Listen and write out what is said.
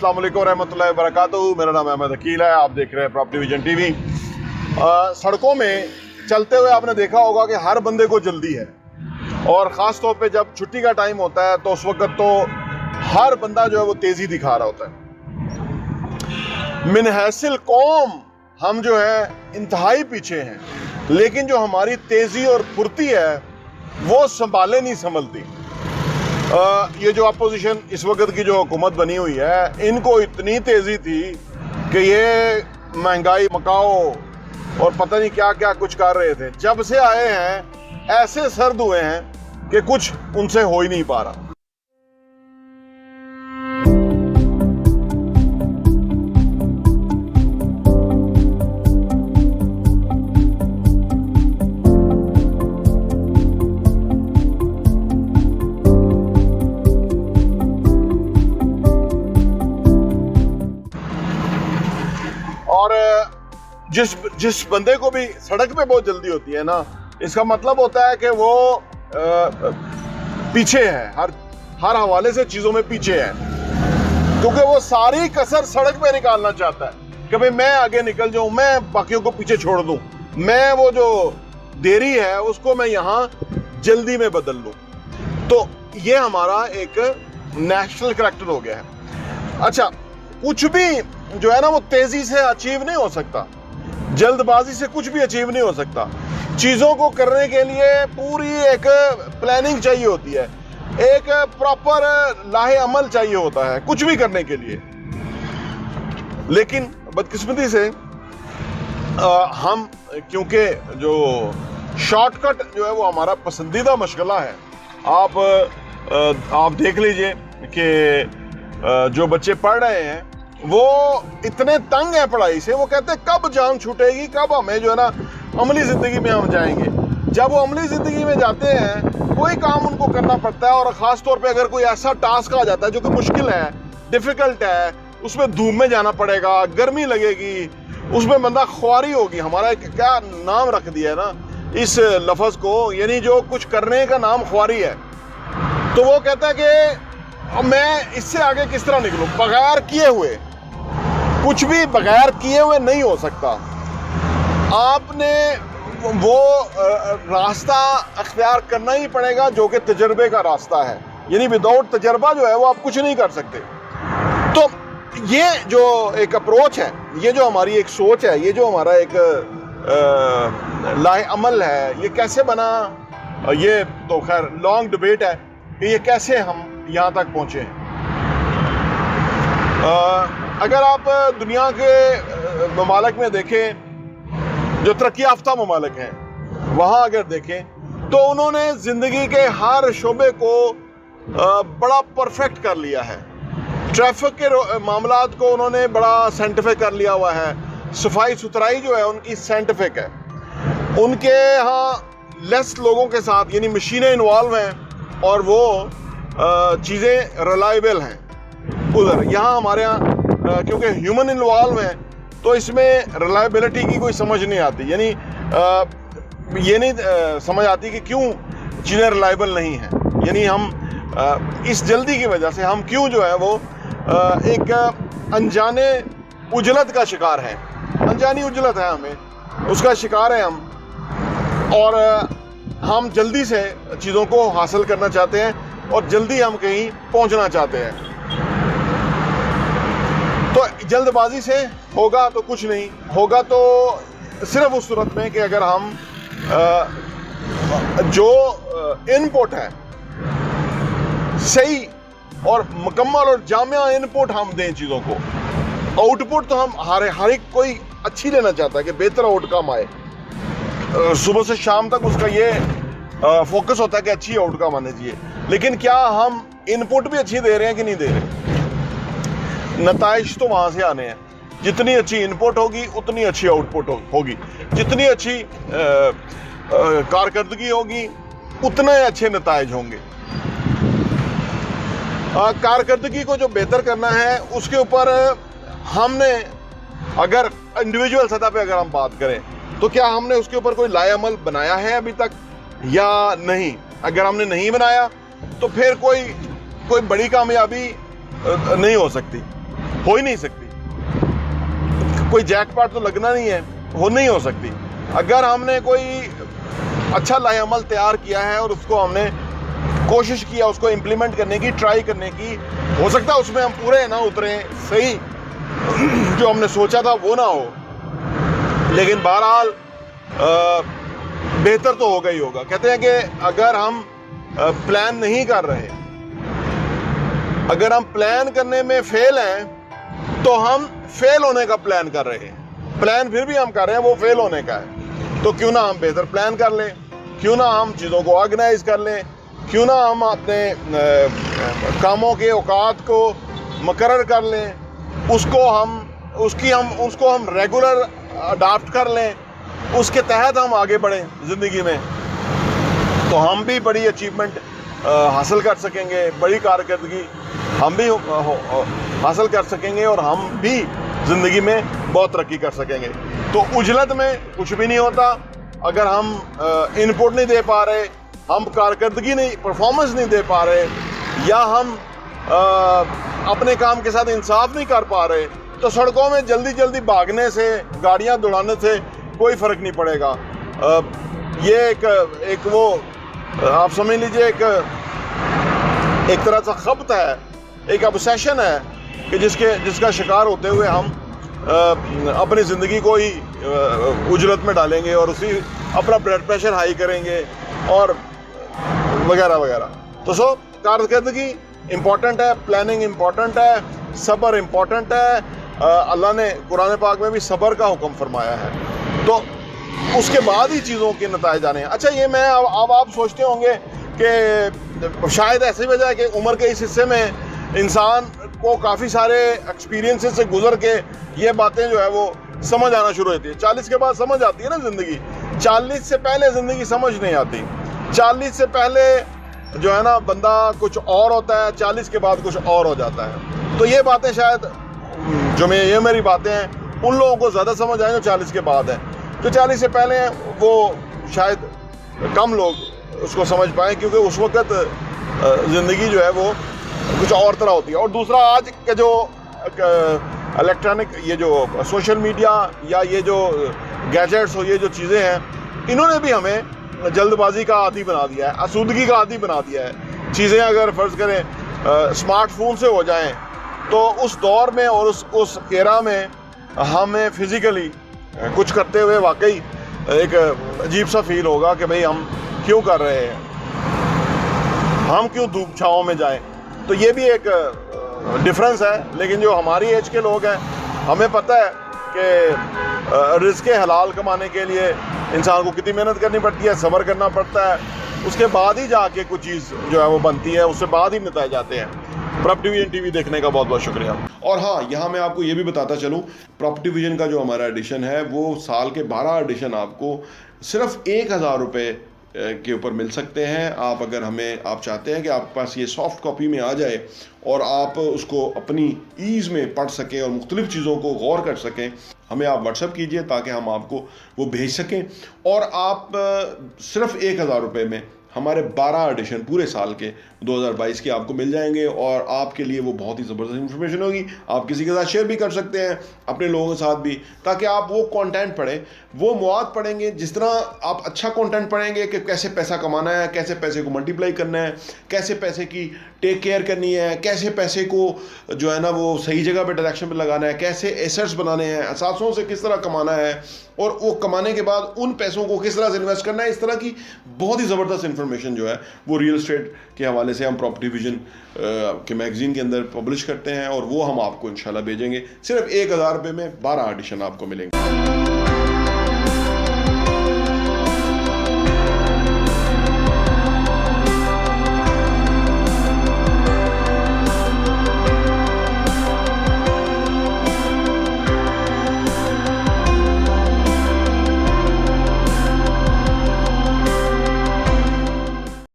अस्सलाम वालेकुम रहमतुल्लाहि व बरकातहू। मेरा नाम अहमद अकील है, आप देख रहे हैं प्रॉपर्टी विजन टीवी। सड़कों में चलते हुए आपने देखा होगा कि हर बंदे को जल्दी है, और ख़ास तौर पे जब छुट्टी का टाइम होता है तो उस वक्त तो हर बंदा जो है वो तेज़ी दिखा रहा होता है। मिन हैसिल कौम हम जो है इंतहाई पीछे हैं, लेकिन जो हमारी तेज़ी और फुर्ती है वो संभाले नहीं संभलती। ये जो अपोजिशन इस वक्त की जो हुकूमत बनी हुई है, इनको इतनी तेज़ी थी कि ये महंगाई मकाओ और पता नहीं क्या क्या कुछ कर रहे थे। जब से आए हैं ऐसे सर्द हुए हैं कि कुछ उनसे हो ही नहीं पा रहा। और जिस बंदे को भी सड़क पे बहुत जल्दी होती है ना, इसका मतलब होता है कि वो पीछे है, हर हवाले से चीज़ों में पीछे है, क्योंकि वो सारी कसर सड़क पे निकालना चाहता है कि भाई मैं आगे निकल जाऊं, मैं बाकियों को पीछे छोड़ दूं, मैं वो जो देरी है उसको मैं यहाँ जल्दी में बदल लूं। तो ये हमारा एक नेशनल करैक्टर हो गया है। अच्छा, कुछ भी जो है ना वो तेजी से अचीव नहीं हो सकता, जल्दबाजी से कुछ भी अचीव नहीं हो सकता। चीज़ों को करने के लिए पूरी एक प्लानिंग चाहिए होती है, एक प्रॉपर लाहे अमल चाहिए होता है कुछ भी करने के लिए। लेकिन बदकिस्मती से हम, क्योंकि जो शॉर्टकट जो है वो हमारा पसंदीदा मशगला है। आप देख लीजिए कि जो बच्चे पढ़ रहे हैं वो इतने तंग है पढ़ाई से, वो कहते हैं कब जान छूटेगी, कब हमें जो है ना अमली ज़िंदगी में हम जाएंगे। जब वो अमली ज़िंदगी में जाते हैं कोई काम उनको करना पड़ता है, और ख़ास तौर पे अगर कोई ऐसा टास्क आ जाता है जो कि मुश्किल है, डिफ़िकल्ट है, उसमें धूप में जाना पड़ेगा, गर्मी लगेगी, उसमें बंदा ख्वारी होगी। हमारा एक क्या नाम रख दिया है ना इस लफ्ज़ को, यानी जो कुछ करने का नाम ख्वारी है। तो वो कहता है कि मैं इससे आगे किस तरह निकलूँ, बगैर किए हुए, कुछ भी बगैर किए हुए नहीं हो सकता। आपने वो रास्ता अख्तियार करना ही पड़ेगा जो कि तजर्बे का रास्ता है, यानी विदाउट तजर्बा जो है वो आप कुछ नहीं कर सकते। तो ये जो एक अप्रोच है, ये जो हमारी एक सोच है, ये जो हमारा एक लाहे अमल है, ये कैसे बना, ये तो खैर लॉन्ग डिबेट है कि ये कैसे हम यहाँ तक पहुँचे हैं। अगर आप दुनिया के ममालिक में देखें, जो तरक्की याफ्ता ममालिक हैं, वहाँ अगर देखें तो उन्होंने ज़िंदगी के हर शोबे को बड़ा परफेक्ट कर लिया है। ट्रैफिक के मामलात को उन्होंने बड़ा साइंटिफिक कर लिया हुआ है। सफाई सुथराई जो है उनकी साइंटिफिक है। उनके यहाँ लेस लोगों के साथ, यानी मशीनें इन्वॉल्व हैं, और वो चीज़ें रिलायबल हैं। उधर यहाँ हमारे यहाँ क्योंकि ह्यूमन इन्वॉल्व है तो इसमें रिलायबिलिटी की कोई समझ नहीं आती, यानी ये नहीं समझ आती कि क्यों चीज़ें रिलायबल नहीं हैं। यानी हम इस जल्दी की वजह से हम क्यों जो है वो एक अनजाने उजलत का शिकार है, अनजानी उजलत है, हमें उसका शिकार है हम, और हम जल्दी से चीज़ों को हासिल करना चाहते हैं और जल्दी हम कहीं पहुंचना चाहते हैं। तो जल्दबाजी से होगा तो कुछ नहीं होगा, तो सिर्फ उस सूरत में कि अगर हम जो इनपुट है सही और मुकम्मल और जामिया इनपुट हम दें चीज़ों को। आउटपुट तो हम हर एक कोई अच्छी लेना चाहता है कि बेहतर आउटकम आए, सुबह से शाम तक उसका ये फोकस होता है कि अच्छी आउटकम आने चाहिए। लेकिन क्या हम इनपुट भी अच्छी दे रहे हैं कि नहीं दे रहे? नताइज तो वहाँ से आने हैं। जितनी अच्छी इनपुट होगी उतनी अच्छी आउटपुट होगी, जितनी अच्छी कारकर्दगी होगी उतने अच्छे नताइज होंगे। कारकर्दगी को जो बेहतर करना है उसके ऊपर हमने, अगर इंडिविजुअल सतह पे अगर हम बात करें तो क्या हमने उसके ऊपर कोई लाएअमल बनाया है अभी तक या नहीं? अगर हमने नहीं बनाया तो फिर कोई बड़ी कामयाबी नहीं हो सकती। हो ही नहीं सकती, कोई जैकपॉट तो लगना नहीं है, हो नहीं हो सकती। अगर हमने कोई अच्छा लाहेअमल तैयार किया है और उसको हमने कोशिश किया उसको इम्प्लीमेंट करने की, ट्राई करने की, हो सकता है उसमें हम पूरे ना उतरे सही, जो हमने सोचा था वो ना हो, लेकिन बहरहाल बेहतर तो होगा ही होगा। कहते हैं कि अगर हम प्लान नहीं कर रहे, अगर हम प्लान करने में फेल हैं तो हम फेल होने का प्लान कर रहे हैं। प्लान फिर भी हम कर रहे हैं, वो फेल होने का है। तो क्यों ना हम बेहतर प्लान कर लें, क्यों ना हम चीज़ों को ऑर्गेनाइज कर लें, क्यों ना हम अपने कामों के औकात को मुकर्रर कर लें, उसको हम रेगुलर अडाप्ट कर लें, उसके तहत हम आगे बढ़ें ज़िंदगी में, तो हम भी बड़ी अचीवमेंट हासिल कर सकेंगे, बड़ी कारकर्दगी हम भी हासिल कर सकेंगे और हम भी ज़िंदगी में बहुत तरक्की कर सकेंगे। तो उजलत में कुछ भी नहीं होता। अगर हम इनपुट नहीं दे पा रहे, हम कारकर्दगी नहीं, परफॉर्मेंस नहीं दे पा रहे, या हम अपने काम के साथ इंसाफ नहीं कर पा रहे, तो सड़कों में जल्दी जल्दी भागने से, गाड़ियां दौड़ाने से कोई फ़र्क नहीं पड़ेगा। ये एक वो आप समझ लीजिए एक तरह सा खब्त है, एक ऑब्सेशन है कि जिसका शिकार होते हुए हम अपनी ज़िंदगी को ही उजरत में डालेंगे और उसी अपना ब्लड प्रेशर हाई करेंगे और वगैरह वगैरह। तो कारकर्दगी इम्पॉर्टेंट है, प्लानिंग इम्पॉर्टेंट है, सब्र इम्पॉर्टेंट है। अल्लाह ने कुरान पाक में भी सब्र का हुक्म फरमाया है, तो उसके बाद ही चीज़ों के नताइज आने हैं। अच्छा, ये मैं अब आप सोचते होंगे कि शायद ऐसी वजह है कि उम्र के इस हिस्से में इंसान को काफ़ी सारे एक्सपीरियंसेस से गुजर के ये बातें जो है वो समझ आना शुरू होती है। 40 के बाद समझ आती है ना ज़िंदगी, 40 से पहले ज़िंदगी समझ नहीं आती। 40 से पहले जो है ना बंदा कुछ और होता है, 40 के बाद कुछ और हो जाता है। तो ये बातें शायद जो ये मेरी बातें हैं उन लोगों को ज़्यादा समझ आए जो 40 के बाद हैं। जो 40 से पहले हैं वो शायद कम लोग उसको समझ पाएँ, क्योंकि उस वक़्त ज़िंदगी जो है वो कुछ और तरह होती है। और दूसरा, आज के जो इलेक्ट्रॉनिक ये जो सोशल मीडिया या ये जो गैजेट्स हो, ये जो चीज़ें हैं, इन्होंने भी हमें जल्दबाजी का आदी बना दिया है, आसूदगी का आदी बना दिया है। चीज़ें अगर फ़र्ज़ करें स्मार्टफोन से हो जाएं, तो उस दौर में और उस एरा में हमें फिज़िकली कुछ करते हुए वाकई एक अजीब सा फील होगा कि भाई हम क्यों कर रहे हैं, हम क्यों धूप छाँव में जाएं। तो ये भी एक डिफरेंस है। लेकिन जो हमारी एज के लोग हैं, हमें पता है कि रिज़्क़ हलाल कमाने के लिए इंसान को कितनी मेहनत करनी पड़ती है, सब्र करना पड़ता है, उसके बाद ही जाके कुछ चीज़ जो है वो बनती है, उससे बाद ही नतीजे आते हैं। प्रॉपर्टी विजन टीवी देखने का बहुत बहुत शुक्रिया। और हाँ, यहाँ मैं आपको ये भी बताता चलूँ, प्रॉपर्टी विजन का जो हमारा एडिशन है वो साल के 12 एडिशन आपको सिर्फ 1000 रुपये के ऊपर मिल सकते हैं। आप अगर आप चाहते हैं कि आपके पास ये सॉफ्ट कॉपी में आ जाए और आप उसको अपनी ईज़ में पढ़ सकें और मुख्तलिफ़ चीज़ों को गौर कर सकें, हमें आप व्हाट्सएप कीजिए ताकि हम आपको वो भेज सकें। और आप सिर्फ 1000 रुपये में हमारे 12 एडिशन पूरे साल के 2022 के आपको मिल जाएंगे और आपके लिए वो बहुत ही ज़बरदस्त इन्फॉर्मेशन होगी। आप किसी के साथ शेयर भी कर सकते हैं, अपने लोगों के साथ भी, ताकि आप वो कंटेंट पढ़ें, वो मवाद पढ़ेंगे। जिस तरह आप अच्छा कंटेंट पढ़ेंगे कि कैसे पैसा कमाना है, कैसे पैसे को मल्टीप्लाई करना है, कैसे पैसे की टेक केयर करनी है, कैसे पैसे को जो है ना वो सही जगह पे डायरेक्शन पे लगाना है, कैसे एसेट्स बनाने हैं, असासों से किस तरह कमाना है और वो कमाने के बाद उन पैसों को किस तरह से इन्वेस्ट करना है, इस तरह की बहुत ही ज़बरदस्त इन्फॉर्मेशन जो है वो रियल एस्टेट के हवाले से हम प्रॉपर्टी विजन के मैगज़ीन के अंदर पब्लिश करते हैं और वो हम आपको इंशाल्लाह भेजेंगे। सिर्फ 1000 रुपये में 12 एडिशन आपको मिलेंगे।